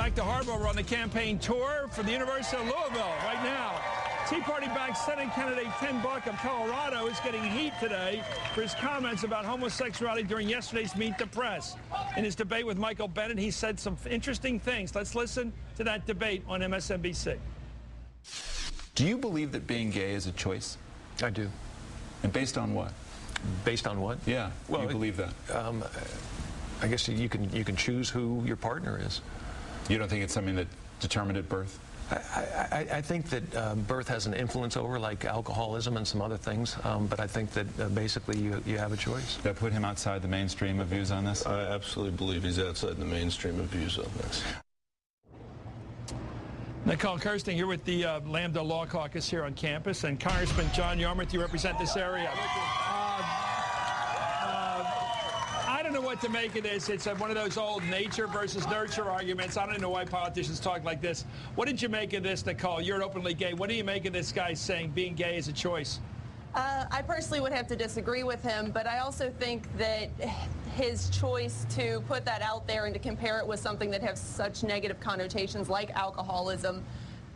Back to Hardball. We're on the campaign tour for the University of Louisville right now. Tea Party-backed Senate candidate Tim Buck of Colorado is getting heat today for his comments about homosexuality during yesterday's Meet the Press. In his debate with Michael Bennett, he said some interesting things. Let's listen to that debate on MSNBC. Do you believe that being gay is a choice? I do. And based on what? Based on what? Yeah, well, you believe that. I guess you can choose who your partner is. You don't think it's something that determined at birth? I think that birth has an influence over, like alcoholism and some other things, but I think that basically you have a choice. That put him outside the mainstream of views on this? I absolutely believe he's outside the mainstream of views on this. Nicole Kersting here with the Lambda Law Caucus here on campus, and Congressman John Yarmuth, you represent this area. I don't know what to make of this. It's one of those old nature versus nurture arguments. I don't know why politicians talk like this. What did you make of this, Nicole? You're openly gay. What do you make of this guy saying being gay is a choice? I personally would have to disagree with him, but I also think that his choice to put that out there and to compare it with something that has such negative connotations like alcoholism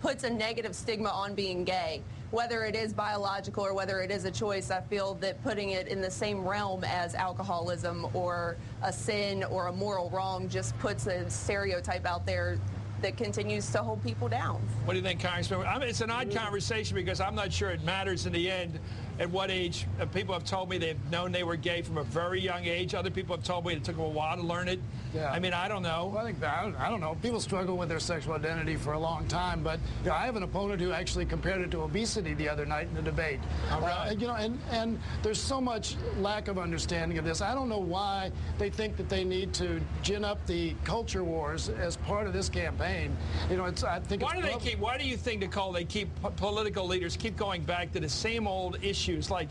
puts a negative stigma on being gay. Whether it is biological or whether it is a choice, I feel that putting it in the same realm as alcoholism or a sin or a moral wrong just puts a stereotype out there that continues to hold people down. What do you think, Congressman? I mean, it's an odd conversation because I'm not sure it matters in the end at what age. People have told me they've known they were gay from a very young age. Other people have told me it took them a while to learn it. Yeah. I mean, I don't know. Well, I don't know. People struggle with their sexual identity for a long time, but I have an opponent who actually compared it to obesity the other night in the debate. You know, and there's so much lack of understanding of this. I don't know why they think that they need to gin up the culture wars as part of this campaign. You know, I think. Why do you think, Nicole, they keep political leaders keep going back to the same old issues like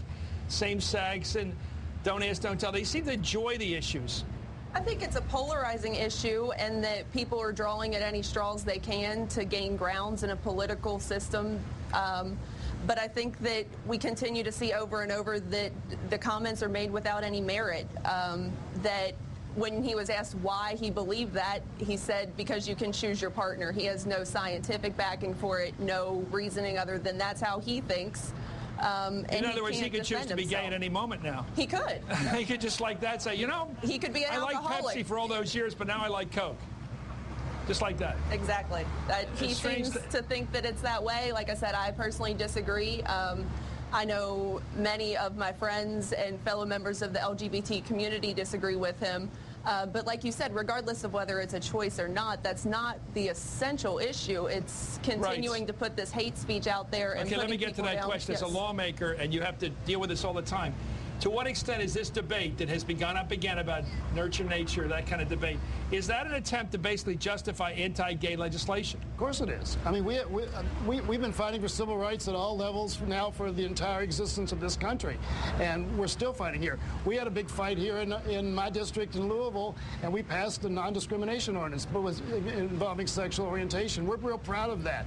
same-sex and don't ask, don't tell? They seem to enjoy the issues. I think it's a polarizing issue and that people are drawing at any straws they can to gain grounds in a political system. But I think that we continue to see over and over that the comments are made without any merit. That when he was asked why he believed that, he said, because you can choose your partner. He has no scientific backing for it, no reasoning other than that's how he thinks. In other words, he could choose to be gay at any moment now. He could. He could just like that say, you know, he could be an alcoholic. I liked Pepsi for all those years, but now I like Coke. Just like that. Exactly. He seems to think that it's that way. Like I said, I personally disagree. I know many of my friends and fellow members of the LGBT community disagree with him. But like you said, regardless of whether it's a choice or not, that's not the essential issue. It's continuing to put this hate speech out there. And okay, let me get to that question. Yes. As a lawmaker, and you have to deal with this all the time, to what extent is this debate that has begun up again about nurture nature, that kind of debate, is that an attempt to basically justify anti-gay legislation? Of course it is. I mean, we've been fighting for civil rights at all levels now for the entire existence of this country, and we're still fighting here. We had a big fight here in my district in Louisville, and we passed a non-discrimination ordinance involving sexual orientation. We're real proud of that.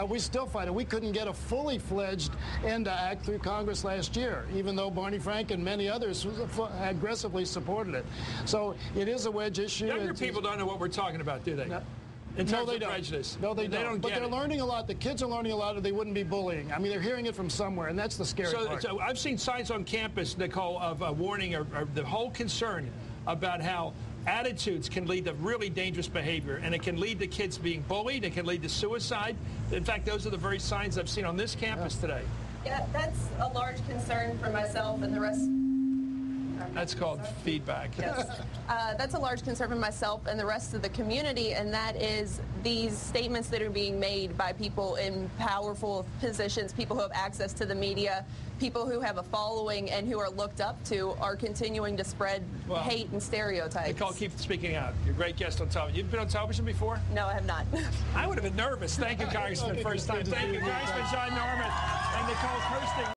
We still fight it. We couldn't get a fully fledged end to act through Congress last year, even though Barney Frank and many others aggressively supported it. So it is a wedge issue. Younger people don't know what we're talking about, do they? No. In terms they of don't. prejudice. No, they don't. But they're learning a lot. The kids are learning a lot, or they wouldn't be bullying. I mean, they're hearing it from somewhere, and that's the scary part. So I've seen signs on campus, Nicole, of warning or the whole concern about how attitudes can lead to really dangerous behavior, and it can lead to kids being bullied. It can lead to suicide. In fact, those are the very signs I've seen on this campus today. Yeah, that's a large concern for myself and the rest. That's called feedback. Yes. That's a large concern for myself and the rest of the community, and that is these statements that are being made by people in powerful positions, people who have access to the media, people who have a following and who are looked up to are continuing to spread hate and stereotypes. Nicole, keep speaking out. You're a great guest on television. You've been on television before? No, I have not. I would have been nervous. Thank you, Congressman, first time. Thank you, Congressman John Yarmuth and Nicole Kersting.